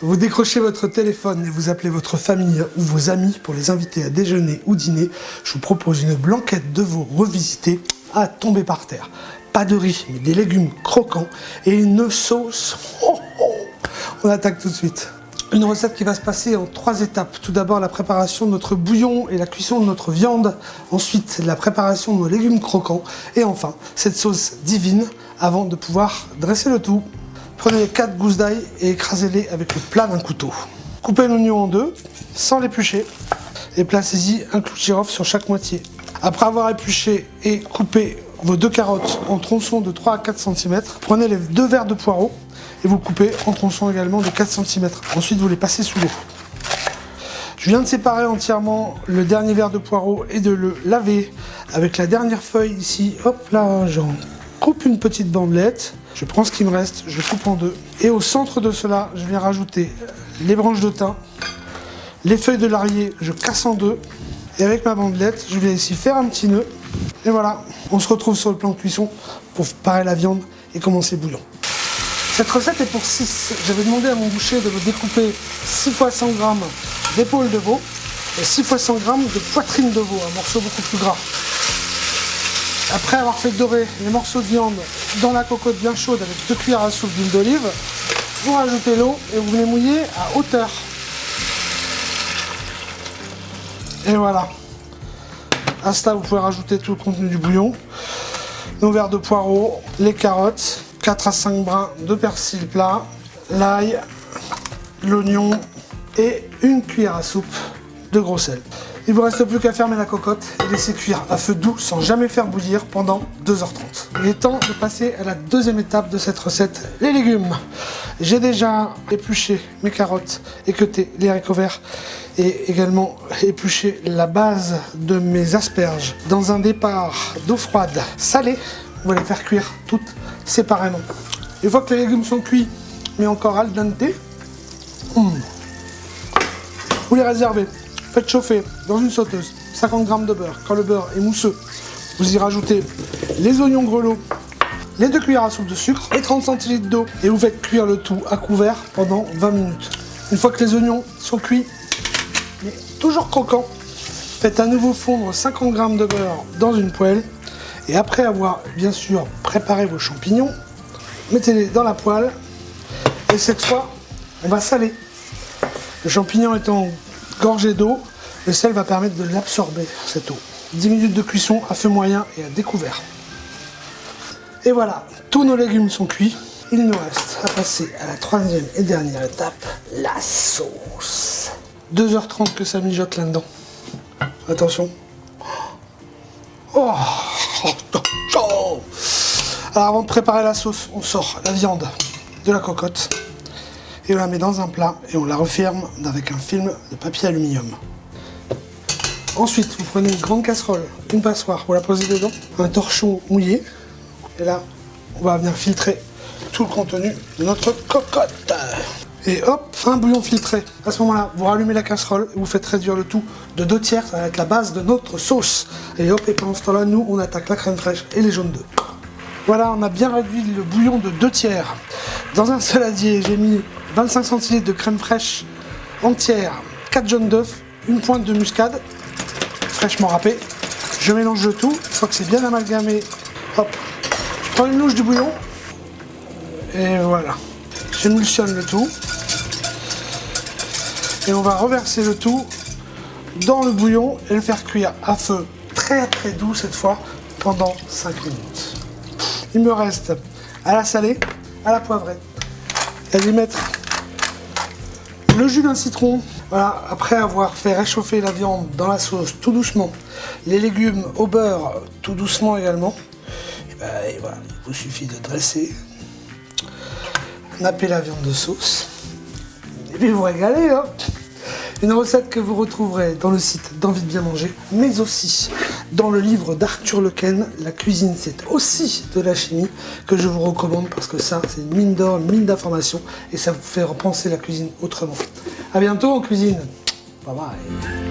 Vous décrochez votre téléphone et vous appelez votre famille ou vos amis pour les inviter à déjeuner ou dîner. Je vous propose une blanquette de veau revisitée à tomber par terre. Pas de riz, mais des légumes croquants et une sauce. Oh, oh. On attaque tout de suite. Une recette qui va se passer en 3 étapes. Tout d'abord, la préparation de notre bouillon et la cuisson de notre viande. Ensuite, la préparation de nos légumes croquants. Et enfin, cette sauce divine avant de pouvoir dresser le tout. Prenez les 4 gousses d'ail et écrasez-les avec le plat d'un couteau. Coupez l'oignon en 2, sans l'éplucher, et placez-y un clou de girofle sur chaque moitié. Après avoir épluché et coupé vos 2 carottes en tronçons de 3 à 4 cm, prenez les 2 verres de poireaux et vous coupez en tronçons également de 4 cm. Ensuite, vous les passez sous l'eau. Je viens de séparer entièrement le dernier verre de poireaux et de le laver avec la dernière feuille ici. Hop là, j'en coupe une petite bandelette. Je prends ce qui me reste, je coupe en 2. Et au centre de cela, je viens rajouter les branches de thym, les feuilles de laurier, je casse en 2. Et avec ma bandelette, je viens ici faire un petit nœud. Et voilà, on se retrouve sur le plan de cuisson pour préparer la viande et commencer le bouillon. Cette recette est pour 6. J'avais demandé à mon boucher de me découper 6 fois 100 g d'épaule de veau et 6 fois 100 g de poitrine de veau, un morceau beaucoup plus gras. Après avoir fait dorer les morceaux de viande dans la cocotte bien chaude avec 2 cuillères à soupe d'huile d'olive, vous rajoutez l'eau et vous les mouillez à hauteur. Et voilà. À cela, vous pouvez rajouter tout le contenu du bouillon, nos verres de poireaux, les carottes, 4 à 5 brins de persil plat, l'ail, l'oignon et une cuillère à soupe de gros sel. Il ne vous reste plus qu'à fermer la cocotte et laisser cuire à feu doux sans jamais faire bouillir pendant 2h30. Il est temps de passer à la deuxième étape de cette recette, les légumes. J'ai déjà épluché mes carottes, équeuté les haricots verts et également épluché la base de mes asperges dans un départ d'eau froide salée. On va les faire cuire toutes séparément. Une fois que les légumes sont cuits, mais encore al dente, vous les réservez. Faites chauffer dans une sauteuse 50 g de beurre. Quand le beurre est mousseux, vous y rajoutez les oignons grelots, les 2 cuillères à soupe de sucre et 30 cl d'eau. Et vous faites cuire le tout à couvert pendant 20 minutes. Une fois que les oignons sont cuits, mais toujours croquants, faites à nouveau fondre 50 g de beurre dans une poêle. Et après avoir bien sûr préparé vos champignons, mettez-les dans la poêle. Et cette fois, on va saler. Le champignon étant gorgé d'eau, le sel va permettre de l'absorber, cette eau. 10 minutes de cuisson à feu moyen et à découvert. Et voilà, tous nos légumes sont cuits. Il nous reste à passer à la 3e et dernière étape, la sauce. 2h30 que ça mijote là-dedans. Attention. Oh. Alors avant de préparer la sauce, on sort la viande de la cocotte. Et on la met dans un plat et on la referme avec un film de papier aluminium. Ensuite, vous prenez une grande casserole, une passoire, vous la posez dedans, un torchon mouillé. Et là, on va venir filtrer tout le contenu de notre cocotte. Et hop, un bouillon filtré. À ce moment-là, vous rallumez la casserole et vous faites réduire le tout de 2/3. Ça va être la base de notre sauce. Et hop, et pendant ce temps-là, nous, on attaque la crème fraîche et les jaunes d'œufs. Voilà, on a bien réduit le bouillon de 2/3. Dans un saladier, j'ai mis 25 cl de crème fraîche entière, 4 jaunes d'œufs, une pointe de muscade, fraîchement râpée. Je mélange le tout. Une fois que c'est bien amalgamé, hop, je prends une louche du bouillon. Et voilà. J'émulsionne le tout. Et on va reverser le tout dans le bouillon et le faire cuire à feu très très doux cette fois pendant 5 minutes. Il me reste à la salée, à la poivrée, à y mettre le jus d'un citron. Voilà, après avoir fait réchauffer la viande dans la sauce tout doucement, les légumes au beurre tout doucement également, et voilà, il vous suffit de dresser, napper la viande de sauce, et puis vous régalez, hein. Une recette que vous retrouverez dans le site d'Envie de bien manger, mais aussi dans le livre d'Arthur Lequesne, La cuisine c'est aussi de la chimie, que je vous recommande parce que ça c'est une mine d'or, une mine d'informations et ça vous fait repenser la cuisine autrement. A bientôt en cuisine. Bye bye.